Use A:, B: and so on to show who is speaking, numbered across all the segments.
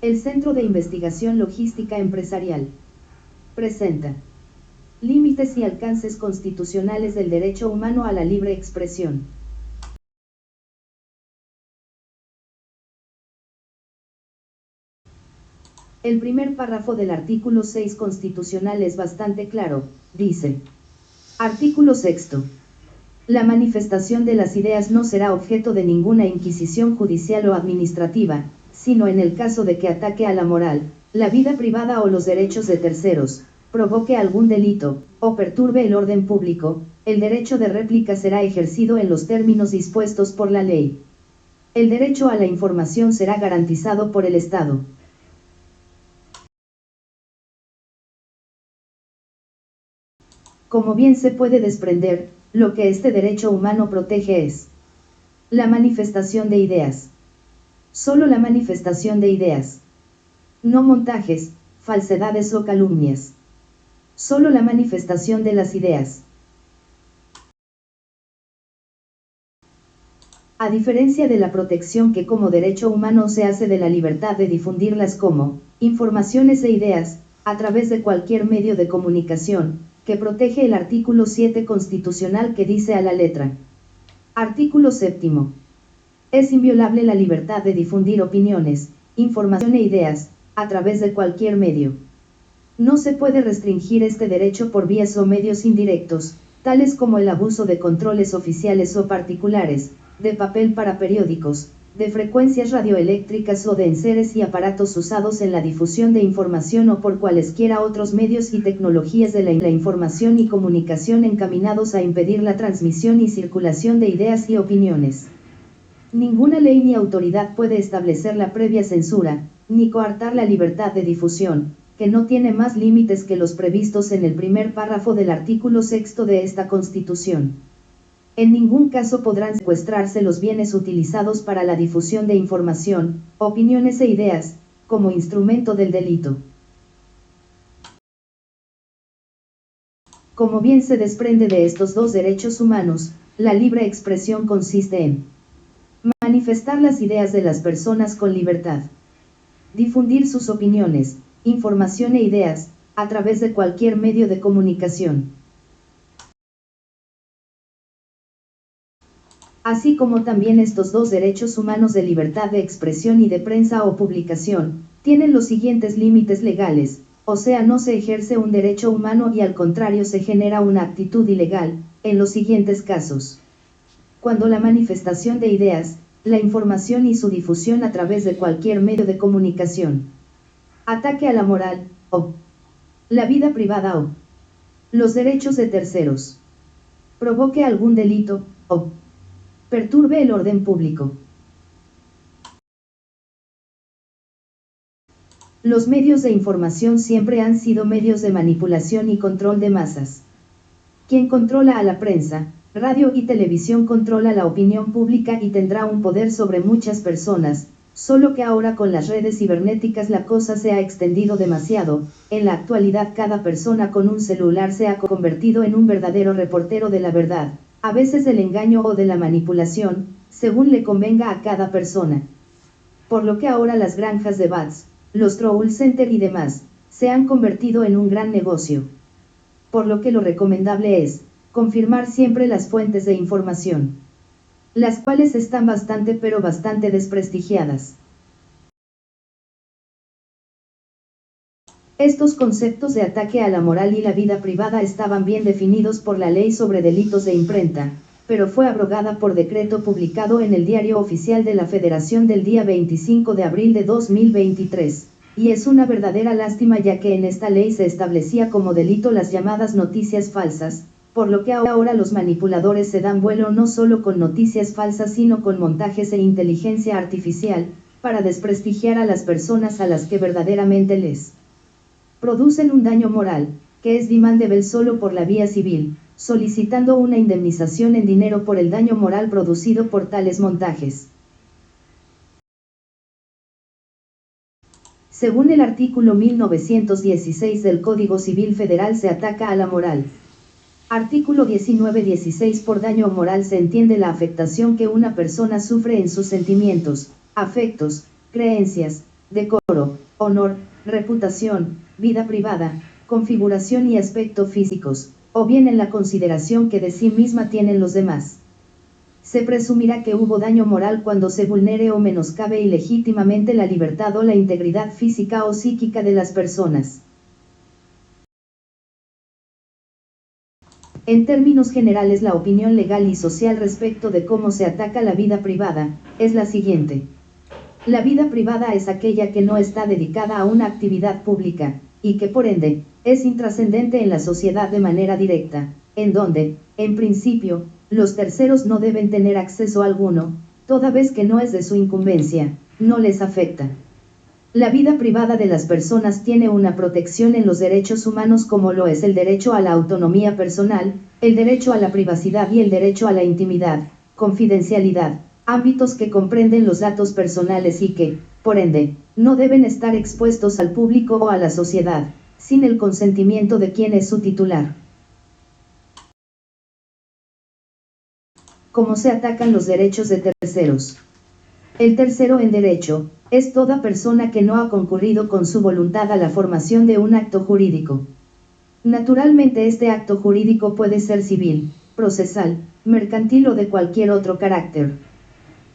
A: El Centro de Investigación Logística Empresarial presenta límites y alcances constitucionales del derecho humano a la libre expresión. El primer párrafo del artículo 6 constitucional es bastante claro, dice: artículo 6. La manifestación de las ideas no será objeto de ninguna inquisición judicial o administrativa, sino en el caso de que ataque a la moral, la vida privada o los derechos de terceros, provoque algún delito, o perturbe el orden público, el derecho de réplica será ejercido en los términos dispuestos por la ley. El derecho a la información será garantizado por el Estado. Como bien se puede desprender, lo que este derecho humano protege es la manifestación de ideas. Solo la manifestación de ideas. No montajes, falsedades o calumnias. Solo la manifestación de las ideas. A diferencia de la protección que como derecho humano se hace de la libertad de difundirlas como informaciones e ideas, a través de cualquier medio de comunicación, que protege el artículo 7 constitucional que dice a la letra. Artículo 7. Es inviolable la libertad de difundir opiniones, información e ideas, a través de cualquier medio. No se puede restringir este derecho por vías o medios indirectos, tales como el abuso de controles oficiales o particulares, de papel para periódicos, de frecuencias radioeléctricas o de enseres y aparatos usados en la difusión de información o por cualesquiera otros medios y tecnologías de la información y comunicación encaminados a impedir la transmisión y circulación de ideas y opiniones. Ninguna ley ni autoridad puede establecer la previa censura, ni coartar la libertad de difusión, que no tiene más límites que los previstos en el primer párrafo del artículo 6 de esta Constitución. En ningún caso podrán secuestrarse los bienes utilizados para la difusión de información, opiniones e ideas, como instrumento del delito. Como bien se desprende de estos dos derechos humanos, la libre expresión consiste en manifestar las ideas de las personas con libertad, difundir sus opiniones, información e ideas, a través de cualquier medio de comunicación. Así como también estos dos derechos humanos de libertad de expresión y de prensa o publicación, tienen los siguientes límites legales, o sea, no se ejerce un derecho humano y al contrario se genera una actitud ilegal, en los siguientes casos. Cuando la manifestación de ideas, la información y su difusión a través de cualquier medio de comunicación, ataque a la moral, o la vida privada o los derechos de terceros, provoque algún delito, o perturbe el orden público. Los medios de información siempre han sido medios de manipulación y control de masas. Quien controla a la prensa, radio y televisión controla la opinión pública y tendrá un poder sobre muchas personas, solo que ahora con las redes cibernéticas la cosa se ha extendido demasiado. En la actualidad cada persona con un celular se ha convertido en un verdadero reportero de la verdad, a veces del engaño o de la manipulación, según le convenga a cada persona. Por lo que ahora las granjas de bots, los troll center y demás, se han convertido en un gran negocio. Por lo que lo recomendable es confirmar siempre las fuentes de información, las cuales están bastante desprestigiadas. Estos conceptos de ataque a la moral y la vida privada estaban bien definidos por la Ley sobre Delitos de Imprenta, pero fue abrogada por decreto publicado en el Diario Oficial de la Federación del día 25 de abril de 2023, y es una verdadera lástima ya que en esta ley se establecía como delito las llamadas noticias falsas, por lo que ahora los manipuladores se dan vuelo no solo con noticias falsas sino con montajes e inteligencia artificial, para desprestigiar a las personas a las que verdaderamente les producen un daño moral, que es demandable solo por la vía civil, solicitando una indemnización en dinero por el daño moral producido por tales montajes. Según el artículo 1916 del Código Civil Federal se ataca a la moral. Artículo 1916 por daño moral se entiende la afectación que una persona sufre en sus sentimientos, afectos, creencias, decoro, honor, reputación, vida privada, configuración y aspecto físicos, o bien en la consideración que de sí misma tienen los demás. Se presumirá que hubo daño moral cuando se vulnere o menoscabe ilegítimamente la libertad o la integridad física o psíquica de las personas. En términos generales, la opinión legal y social respecto de cómo se ataca la vida privada es la siguiente. La vida privada es aquella que no está dedicada a una actividad pública, y que por ende, es intrascendente en la sociedad de manera directa, en donde, en principio, los terceros no deben tener acceso alguno, toda vez que no es de su incumbencia, no les afecta. La vida privada de las personas tiene una protección en los derechos humanos como lo es el derecho a la autonomía personal, el derecho a la privacidad y el derecho a la intimidad, confidencialidad, ámbitos que comprenden los datos personales y que, por ende, no deben estar expuestos al público o a la sociedad, sin el consentimiento de quien es su titular. ¿Cómo se atacan los derechos de terceros? El tercero en derecho, es toda persona que no ha concurrido con su voluntad a la formación de un acto jurídico. Naturalmente este acto jurídico puede ser civil, procesal, mercantil o de cualquier otro carácter.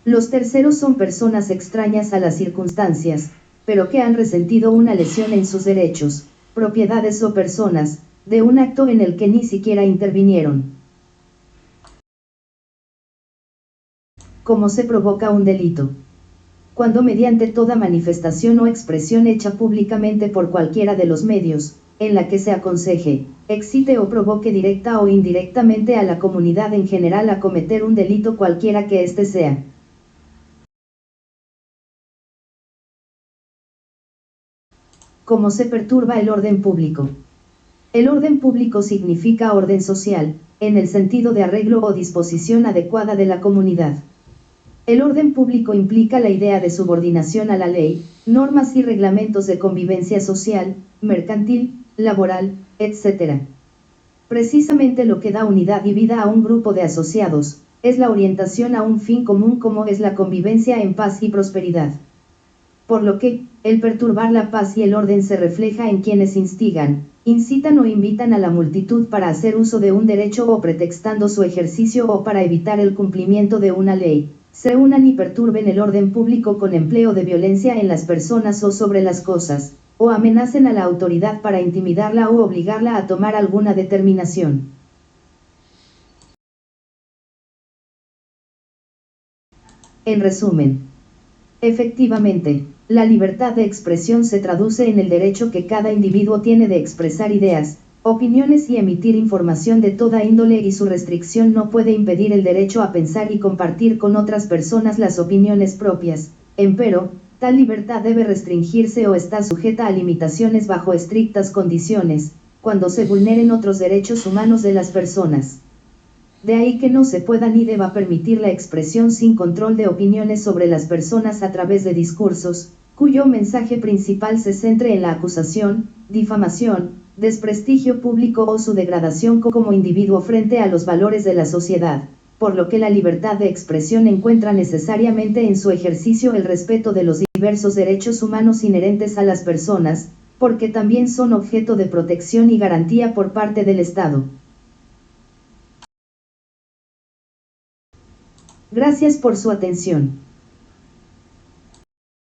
A: Los terceros son personas extrañas a las circunstancias, pero que han resentido una lesión en sus derechos, propiedades o personas, de un acto en el que ni siquiera intervinieron. ¿Cómo se provoca un delito? Cuando mediante toda manifestación o expresión hecha públicamente por cualquiera de los medios, en la que se aconseje, excite o provoque directa o indirectamente a la comunidad en general a cometer un delito cualquiera que éste sea. ¿Cómo se perturba el orden público? El orden público significa orden social, en el sentido de arreglo o disposición adecuada de la comunidad. El orden público implica la idea de subordinación a la ley, normas y reglamentos de convivencia social, mercantil, laboral, etc. Precisamente lo que da unidad y vida a un grupo de asociados, es la orientación a un fin común como es la convivencia en paz y prosperidad. Por lo que, el perturbar la paz y el orden se refleja en quienes instigan, incitan o invitan a la multitud para hacer uso de un derecho o pretextando su ejercicio o para evitar el cumplimiento de una ley, se unan y perturben el orden público con empleo de violencia en las personas o sobre las cosas, o amenacen a la autoridad para intimidarla o obligarla a tomar alguna determinación. En resumen, efectivamente, la libertad de expresión se traduce en el derecho que cada individuo tiene de expresar ideas, opiniones y emitir información de toda índole y su restricción no puede impedir el derecho a pensar y compartir con otras personas las opiniones propias, empero, tal libertad debe restringirse o está sujeta a limitaciones bajo estrictas condiciones, cuando se vulneren otros derechos humanos de las personas. De ahí que no se pueda ni deba permitir la expresión sin control de opiniones sobre las personas a través de discursos, cuyo mensaje principal se centre en la acusación, difamación, desprestigio público o su degradación como individuo frente a los valores de la sociedad, por lo que la libertad de expresión encuentra necesariamente en su ejercicio el respeto de los diversos derechos humanos inherentes a las personas, porque también son objeto de protección y garantía por parte del Estado. Gracias por su atención.